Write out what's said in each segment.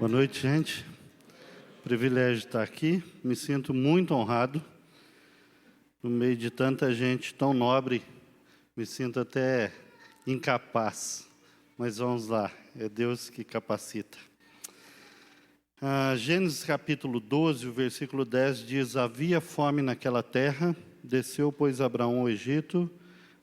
Boa noite, gente. Privilégio estar aqui. Me sinto muito honrado. No meio de tanta gente tão nobre, me sinto até incapaz. Mas vamos lá, é Deus que capacita. Gênesis capítulo 12, o versículo 10 diz: havia fome naquela terra, desceu, pois, Abraão ao Egito,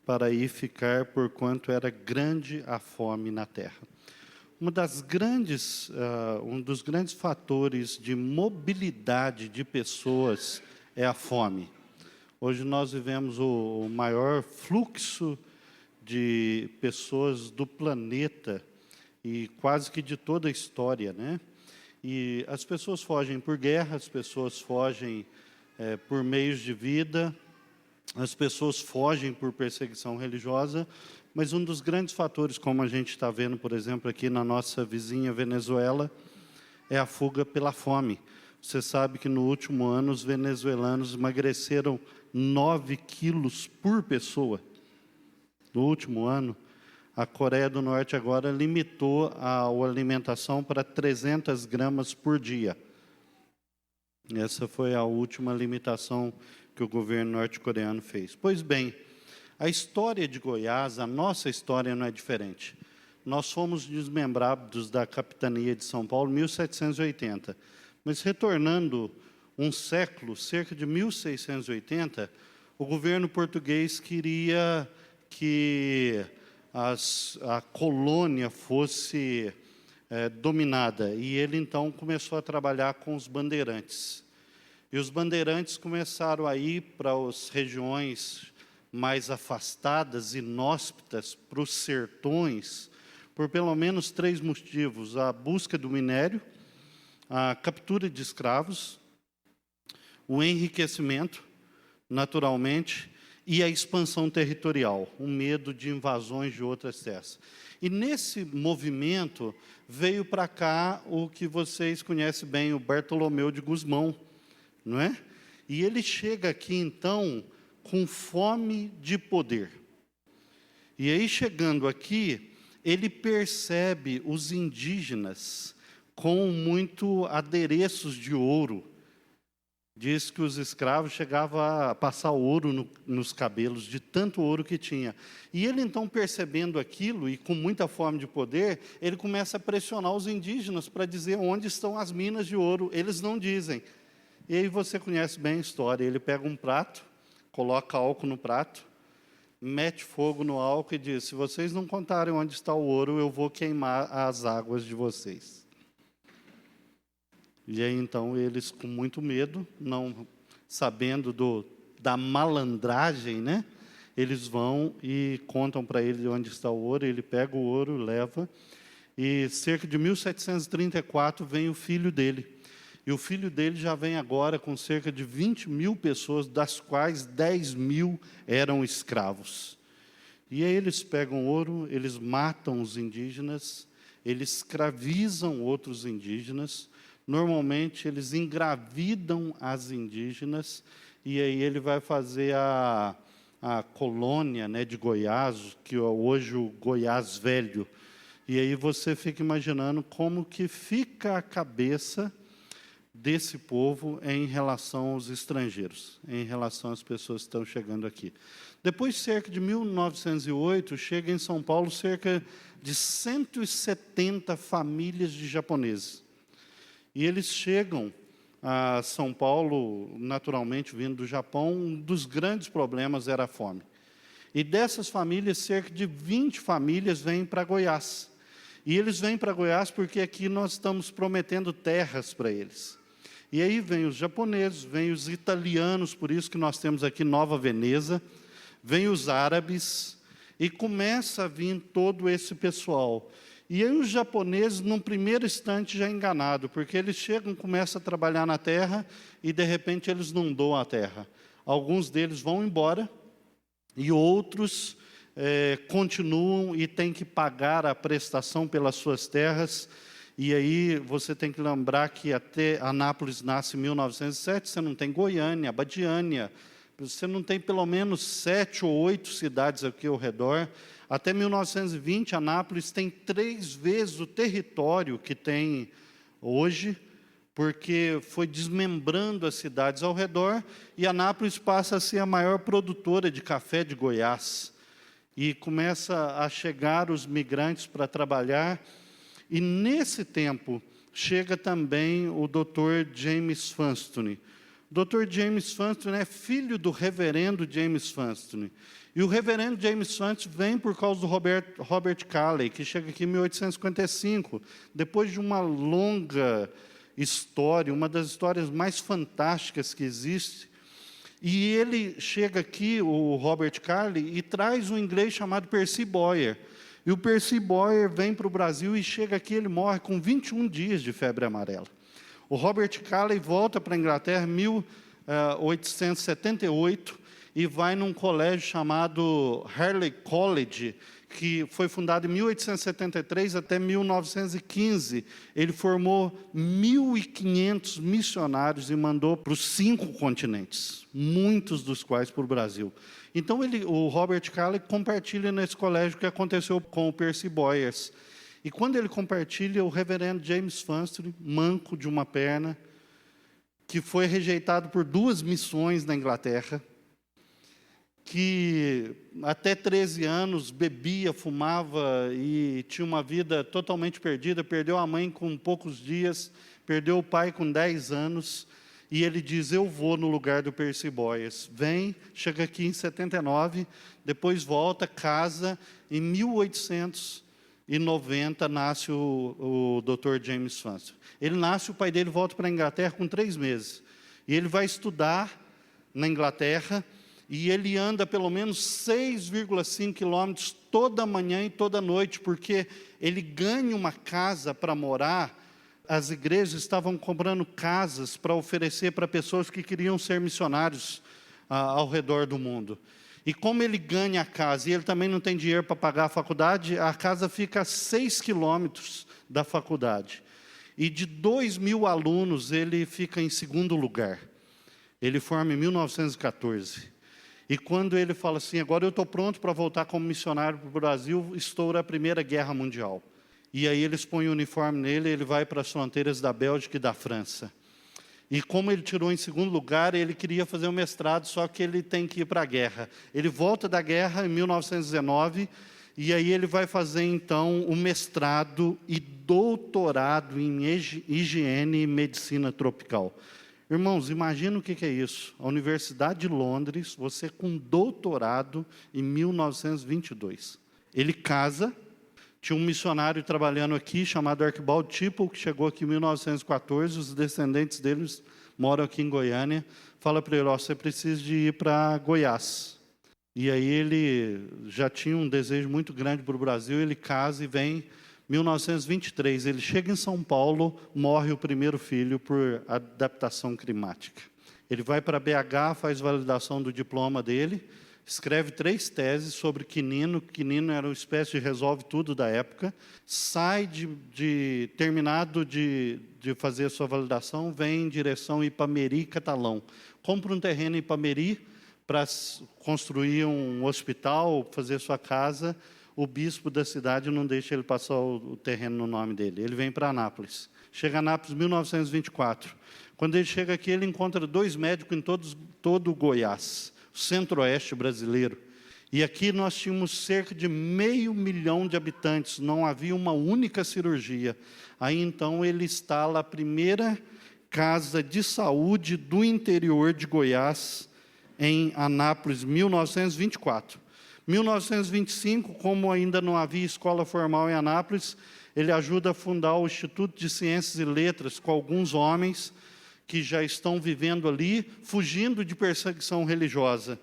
para ir ficar, porquanto era grande a fome na terra. Um dos grandes fatores de mobilidade de pessoas é a fome. Hoje nós vivemos o maior fluxo de pessoas do planeta e quase que de toda a história, né? E as pessoas fogem por guerra, as pessoas fogem por meios de vida, as pessoas fogem por perseguição religiosa, mas um dos grandes fatores, como a gente está vendo, por exemplo, aqui na nossa vizinha Venezuela, é a fuga pela fome. Você sabe que no último ano os venezuelanos emagreceram 9 quilos por pessoa. No último ano, a Coreia do Norte agora limitou a alimentação para 300 gramas por dia. Essa foi a última limitação que o governo norte-coreano fez. Pois bem, a história de Goiás, a nossa história não é diferente. Nós fomos desmembrados da capitania de São Paulo em 1780. Mas retornando um século, cerca de 1680, o governo português queria que a colônia fosse dominada. E ele, então, começou a trabalhar com os bandeirantes. E os bandeirantes começaram a ir para as regiões mais afastadas, inóspitas, para os sertões, por pelo menos 3 motivos: a busca do minério, a captura de escravos, o enriquecimento, naturalmente, e a expansão territorial, o medo de invasões de outras terras. E nesse movimento veio para cá o que vocês conhecem bem, o Bartolomeu de Gusmão, não é? E ele chega aqui, então, com fome de poder. E aí, chegando aqui, ele percebe os indígenas com muito adereços de ouro. Diz que os escravos chegavam a passar ouro nos cabelos, de tanto ouro que tinha. E ele, então, percebendo aquilo, e com muita fome de poder, ele começa a pressionar os indígenas para dizer onde estão as minas de ouro. Eles não dizem. E aí você conhece bem a história. Ele pega um prato, coloca álcool no prato, mete fogo no álcool e diz: se vocês não contarem onde está o ouro, eu vou queimar as águas de vocês. E aí, então, eles, com muito medo, não sabendo da malandragem, né? Eles vão e contam para ele onde está o ouro. Ele pega o ouro, leva. E cerca de 1734 vem o filho dele. E o filho dele já vem agora com cerca de 20 mil pessoas, das quais 10 mil eram escravos. E aí eles pegam ouro, eles matam os indígenas, eles escravizam outros indígenas. Normalmente, eles engravidam as indígenas, e aí ele vai fazer a colônia, né, de Goiás, que é hoje o Goiás Velho. E aí você fica imaginando como que fica a cabeça desse povo em relação aos estrangeiros, em relação às pessoas que estão chegando aqui. Depois, cerca de 1908, chega em São Paulo cerca de 170 famílias de japoneses. E eles chegam a São Paulo, naturalmente, vindo do Japão. Um dos grandes problemas era a fome. E dessas famílias, cerca de 20 famílias vêm para Goiás. E eles vêm para Goiás porque aqui nós estamos prometendo terras para eles. E aí vêm os japoneses, vêm os italianos, por isso que nós temos aqui Nova Veneza, vêm os árabes, e começa a vir todo esse pessoal. E aí os japoneses, num primeiro instante, já enganados, porque eles chegam, começam a trabalhar na terra, e de repente eles não doam a terra. Alguns deles vão embora, e outros continuam e têm que pagar a prestação pelas suas terras. E aí você tem que lembrar que até Anápolis nasce em 1907, você não tem Goiânia, Abadiânia, você não tem pelo menos 7 ou 8 cidades aqui ao redor. Até 1920, Anápolis tem 3 vezes o território que tem hoje, porque foi desmembrando as cidades ao redor, e Anápolis passa a ser a maior produtora de café de Goiás. E começa a chegar os migrantes para trabalhar, e nesse tempo chega também o Dr. James Funston. O Dr. James Funston é filho do reverendo James Funston. E o reverendo James Funston vem por causa do Robert Calley, que chega aqui em 1855, depois de uma longa história, uma das histórias mais fantásticas que existe. E ele chega aqui, o Robert Calley, e traz um inglês chamado Percy Boyer. E o Percy Boyer vem para o Brasil e chega aqui, ele morre com 21 dias de febre amarela. O Robert Calley volta para a Inglaterra em 1878 e vai num colégio chamado Harley College, que foi fundado em 1873 até 1915. Ele formou 1.500 missionários e mandou para os 5 continentes, muitos dos quais para o Brasil. Então, o Robert Calley compartilha nesse colégio o que aconteceu com o Percy Boyer. E quando ele compartilha, o reverendo James Funston, manco de uma perna, que foi rejeitado por 2 missões na Inglaterra, que até 13 anos bebia, fumava e tinha uma vida totalmente perdida, perdeu a mãe com poucos dias, perdeu o pai com 10 anos, e ele diz, eu vou no lugar do Percy Boyer. Vem, chega aqui em 79, depois volta, casa, em 1890 nasce o Dr. James Funston. Ele nasce, o pai dele volta para a Inglaterra com 3 meses. E ele vai estudar na Inglaterra, e ele anda pelo menos 6,5 quilômetros toda manhã e toda noite, porque ele ganha uma casa para morar. As igrejas estavam comprando casas para oferecer para pessoas que queriam ser missionários ao redor do mundo. E como ele ganha a casa, e ele também não tem dinheiro para pagar a faculdade, a casa fica a 6 quilômetros da faculdade. E de 2.000 alunos, ele fica em 2º lugar. Ele forma em 1914. E quando ele fala assim, agora eu estou pronto para voltar como missionário para o Brasil, estoura a Primeira Guerra Mundial. E aí eles põem o uniforme nele, ele vai para as fronteiras da Bélgica e da França. E como ele tirou em 2º lugar, ele queria fazer um mestrado, só que ele tem que ir para a guerra. Ele volta da guerra em 1919, e aí ele vai fazer, então, o mestrado e doutorado em higiene e medicina tropical. Irmãos, imagina o que é isso. A Universidade de Londres, você com doutorado em 1922. Ele casa, tinha um missionário trabalhando aqui, chamado Archibald Tipple, que chegou aqui em 1914, os descendentes deles moram aqui em Goiânia. Fala para ele, você precisa de ir para Goiás. E aí ele já tinha um desejo muito grande para o Brasil, ele casa e vem. 1923, ele chega em São Paulo, morre o primeiro filho por adaptação climática. Ele vai para BH, faz validação do diploma dele, escreve 3 teses sobre quinino. Quinino era uma espécie de resolve tudo da época. Sai terminado de fazer a sua validação, vem em direção a Ipameri, Catalão. Compra um terreno em Ipameri para construir um hospital, fazer sua casa. O bispo da cidade não deixa ele passar o terreno no nome dele. Ele vem para Anápolis. Chega a Anápolis em 1924. Quando ele chega aqui, ele encontra 2 médicos em todo o Goiás, o centro-oeste brasileiro. E aqui nós tínhamos cerca de 500 mil de habitantes, não havia uma única cirurgia. Aí, então, ele instala a primeira casa de saúde do interior de Goiás, em Anápolis, 1924. 1925, como ainda não havia escola formal em Anápolis, ele ajuda a fundar o Instituto de Ciências e Letras com alguns homens que já estão vivendo ali, fugindo de perseguição religiosa.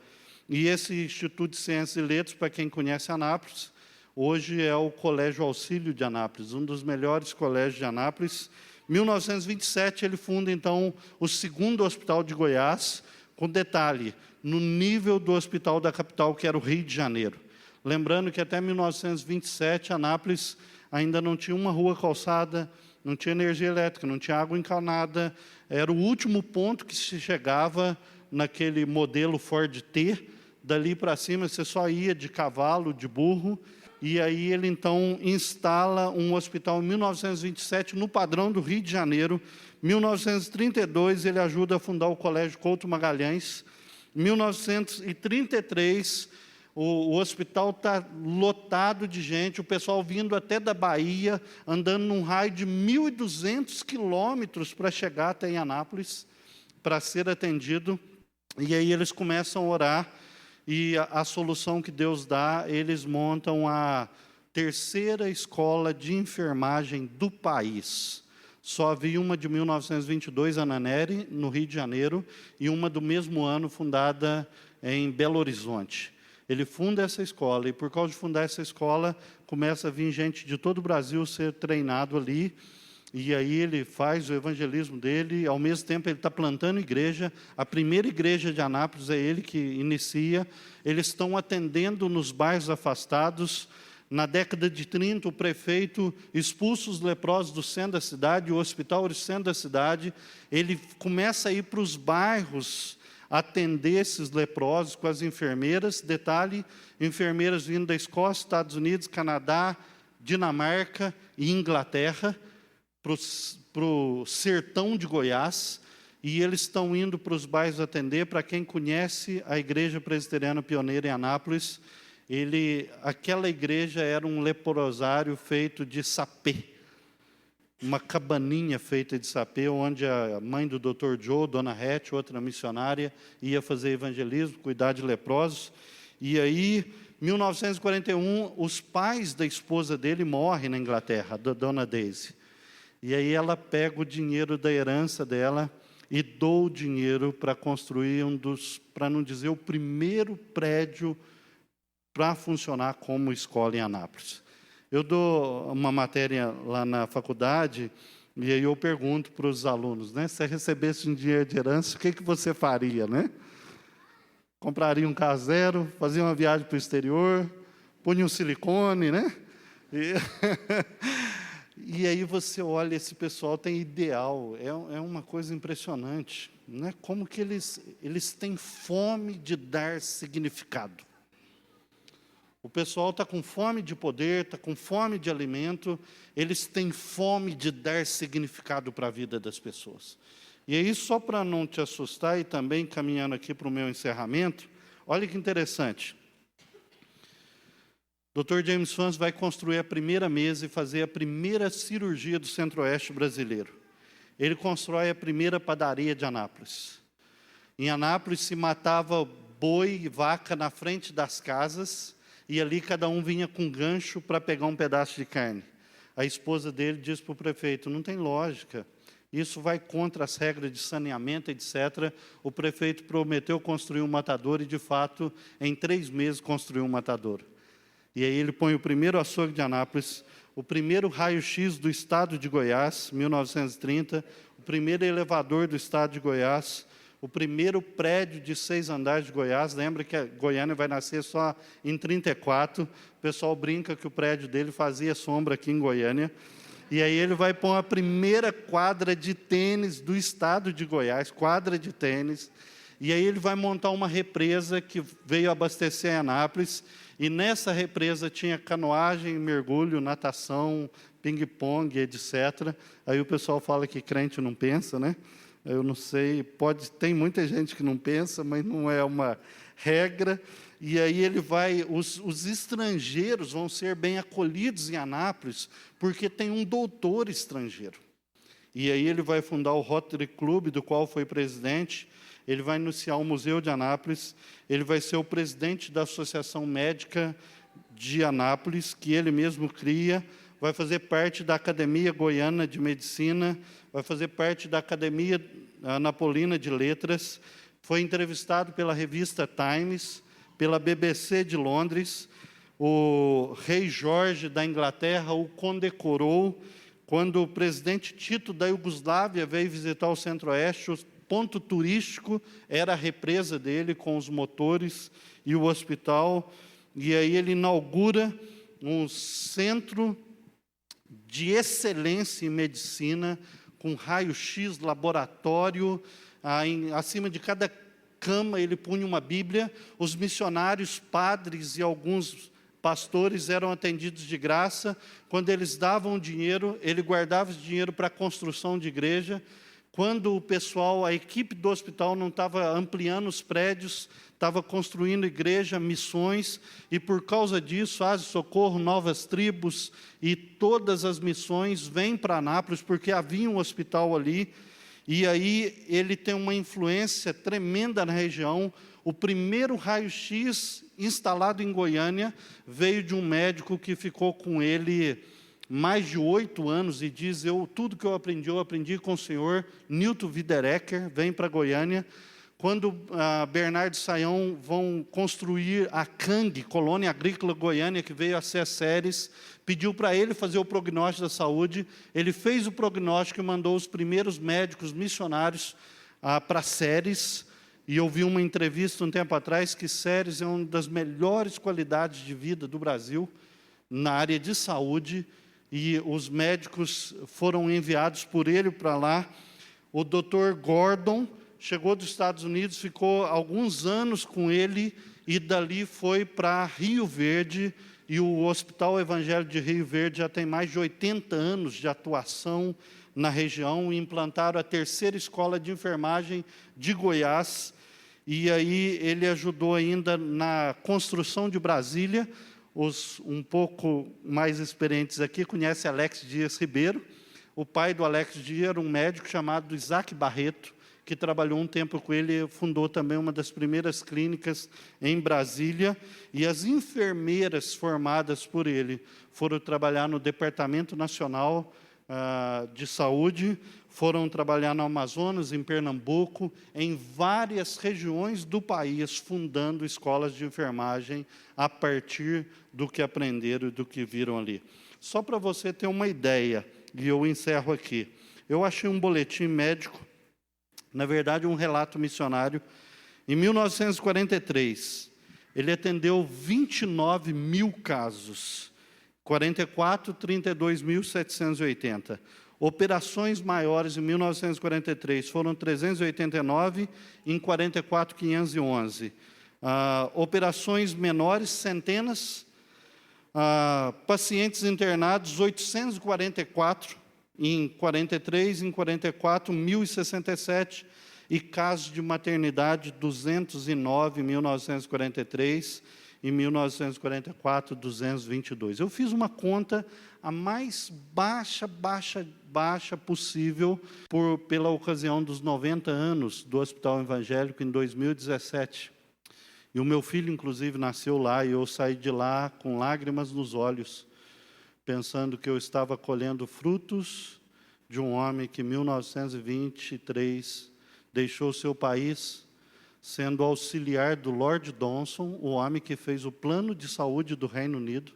E esse Instituto de Ciências e Letras, para quem conhece Anápolis, hoje é o Colégio Auxílio de Anápolis, um dos melhores colégios de Anápolis. Em 1927, ele funda, então, o 2º Hospital de Goiás, com detalhe, no nível do hospital da capital, que era o Rio de Janeiro. Lembrando que até 1927, Anápolis ainda não tinha uma rua calçada, não tinha energia elétrica, não tinha água encanada. Era o último ponto que se chegava naquele modelo Ford T, dali para cima você só ia de cavalo, de burro, e aí ele então instala um hospital em 1927 no padrão do Rio de Janeiro. 1932 ele ajuda a fundar o Colégio Couto Magalhães. 1933 o hospital está lotado de gente, o pessoal vindo até da Bahia, andando num raio de 1.200 quilômetros para chegar até em Anápolis, para ser atendido. E aí eles começam a orar, e a solução que Deus dá, eles montam a terceira escola de enfermagem do país. Só havia uma de 1922, Ananeri, no Rio de Janeiro, e uma do mesmo ano, fundada em Belo Horizonte. Ele funda essa escola, e por causa de fundar essa escola, começa a vir gente de todo o Brasil ser treinado ali, e aí ele faz o evangelismo dele, ao mesmo tempo ele está plantando igreja. A primeira igreja de Anápolis é ele que inicia. Eles estão atendendo nos bairros afastados. Na década de 30, o prefeito expulsa os leprosos do centro da cidade, o hospital do centro da cidade. Ele começa a ir para os bairros atender esses leprosos com as enfermeiras. Detalhe, enfermeiras vindo da Escócia, Estados Unidos, Canadá, Dinamarca e Inglaterra, para o sertão de Goiás, e eles estão indo para os bairros atender. Para quem conhece a Igreja Presbiteriana Pioneira em Anápolis, aquela igreja era um leprosário feito de sapê, uma cabaninha feita de sapê, onde a mãe do Dr. Joe, Dona Rete, outra missionária, ia fazer evangelismo, cuidar de leprosos. E aí, 1941, os pais da esposa dele morrem na Inglaterra, da Dona Daisy. E aí ela pega o dinheiro da herança dela e doa o dinheiro para construir para não dizer, o primeiro prédio para funcionar como escola em Anápolis. Eu dou uma matéria lá na faculdade, e aí eu pergunto para os alunos, né, se você recebesse um dinheiro de herança, o que você faria, né? Compraria um carro zero, fazia uma viagem para o exterior, punha um silicone, né? E aí você olha, esse pessoal tem ideal, é uma coisa impressionante, né? Como que eles têm fome de dar significado. O pessoal está com fome de poder, está com fome de alimento, eles têm fome de dar significado para a vida das pessoas. E aí, só para não te assustar, e também caminhando aqui para o meu encerramento, olha que interessante. Dr. James Fans vai construir a primeira mesa e fazer a primeira cirurgia do Centro-Oeste brasileiro. Ele constrói a primeira padaria de Anápolis. Em Anápolis se matava boi e vaca na frente das casas, e ali cada um vinha com gancho para pegar um pedaço de carne. A esposa dele disse para o prefeito, não tem lógica, isso vai contra as regras de saneamento, etc. O prefeito prometeu construir um matadouro e, de fato, em 3 meses construiu um matadouro. E aí ele põe o primeiro açougue de Anápolis, o primeiro raio-x do estado de Goiás, 1930, o primeiro elevador do estado de Goiás, o primeiro prédio de 6 andares de Goiás. Lembra que a Goiânia vai nascer só em 34, o pessoal brinca que o prédio dele fazia sombra aqui em Goiânia. E aí ele vai pôr a primeira quadra de tênis do estado de Goiás, quadra de tênis, e aí ele vai montar uma represa que veio abastecer a Anápolis, e nessa represa tinha canoagem, mergulho, natação, ping-pong, etc. Aí o pessoal fala que crente não pensa, né? Eu não sei, tem muita gente que não pensa, mas não é uma regra. E aí os estrangeiros vão ser bem acolhidos em Anápolis, porque tem um doutor estrangeiro. E aí ele vai fundar o Rotary Club, do qual foi presidente. Ele vai iniciar o Museu de Anápolis. Ele vai ser o presidente da Associação Médica de Anápolis, que ele mesmo cria. Vai fazer parte da Academia Goiana de Medicina, vai fazer parte da Academia Anapolina de Letras. Foi entrevistado pela revista Times, pela BBC de Londres. O rei Jorge da Inglaterra o condecorou. Quando o presidente Tito da Iugoslávia veio visitar o Centro-Oeste, o ponto turístico era a represa dele, com os motores e o hospital. E aí ele inaugura um centro de excelência em medicina, com raio-x, laboratório, acima de cada cama ele punha uma Bíblia, os missionários, padres e alguns pastores eram atendidos de graça. Quando eles davam dinheiro, ele guardava esse dinheiro para a construção de igreja. Quando o pessoal, a equipe do hospital não estava ampliando os prédios, estava construindo igreja, missões, e por causa disso, Asa e Socorro, Novas Tribos e todas as missões vêm para Anápolis, porque havia um hospital ali, e aí ele tem uma influência tremenda na região. O primeiro raio-x instalado em Goiânia veio de um médico que ficou com ele mais de 8 anos, e diz, tudo que eu aprendi com o senhor. Newton Widerecker vem para Goiânia. Quando Bernardo e Sayão vão construir a CANG, Colônia Agrícola Goiânia, que veio a ser a Ceres, pediu para ele fazer o prognóstico da saúde. Ele fez o prognóstico e mandou os primeiros médicos missionários para Ceres. E eu vi uma entrevista um tempo atrás que Ceres é uma das melhores qualidades de vida do Brasil na área de saúde, e os médicos foram enviados por ele para lá. O Dr. Gordon chegou dos Estados Unidos, ficou alguns anos com ele, e dali foi para Rio Verde, e o Hospital Evangélico de Rio Verde já tem mais de 80 anos de atuação na região, e implantaram a 3ª escola de enfermagem de Goiás. E aí ele ajudou ainda na construção de Brasília. Os um pouco mais experientes aqui conhecem Alex Dias Ribeiro. O pai do Alex Dias era um médico chamado Isaac Barreto, que trabalhou um tempo com ele, fundou também uma das primeiras clínicas em Brasília. E as enfermeiras formadas por ele foram trabalhar no Departamento Nacional de Saúde, foram trabalhar no Amazonas, em Pernambuco, em várias regiões do país, fundando escolas de enfermagem a partir do que aprenderam e do que viram ali. Só para você ter uma ideia, e eu encerro aqui. Eu achei um boletim médico, na verdade um relato missionário. Em 1943, ele atendeu 29 mil casos, 32.780. Operações maiores em 1943 foram 389, em 44, 511. Operações menores, centenas. Pacientes internados, 844, em 43, em 44, 1.067. E casos de maternidade, 209 em 1943, em 1944, 222. Eu fiz uma conta a mais baixa possível pela ocasião dos 90 anos do Hospital Evangélico em 2017. E o meu filho, inclusive, nasceu lá, e eu saí de lá com lágrimas nos olhos, pensando que eu estava colhendo frutos de um homem que, em 1923, deixou seu país, sendo auxiliar do Lord Johnson, o homem que fez o plano de saúde do Reino Unido.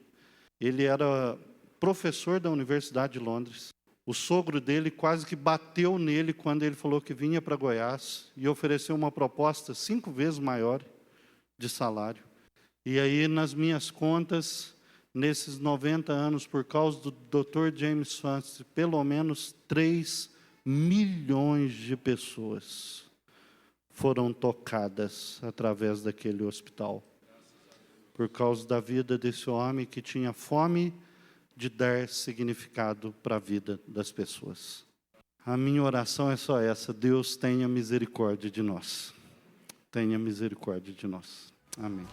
Ele era professor da Universidade de Londres. O sogro dele quase que bateu nele quando ele falou que vinha para Goiás, e ofereceu uma proposta 5 vezes maior de salário. E aí, nas minhas contas, nesses 90 anos, por causa do Dr. James Francis, pelo menos 3 milhões de pessoas foram tocadas através daquele hospital, por causa da vida desse homem que tinha fome de dar significado para a vida das pessoas. A minha oração é só essa: Deus tenha misericórdia de nós. Tenha misericórdia de nós. Amém.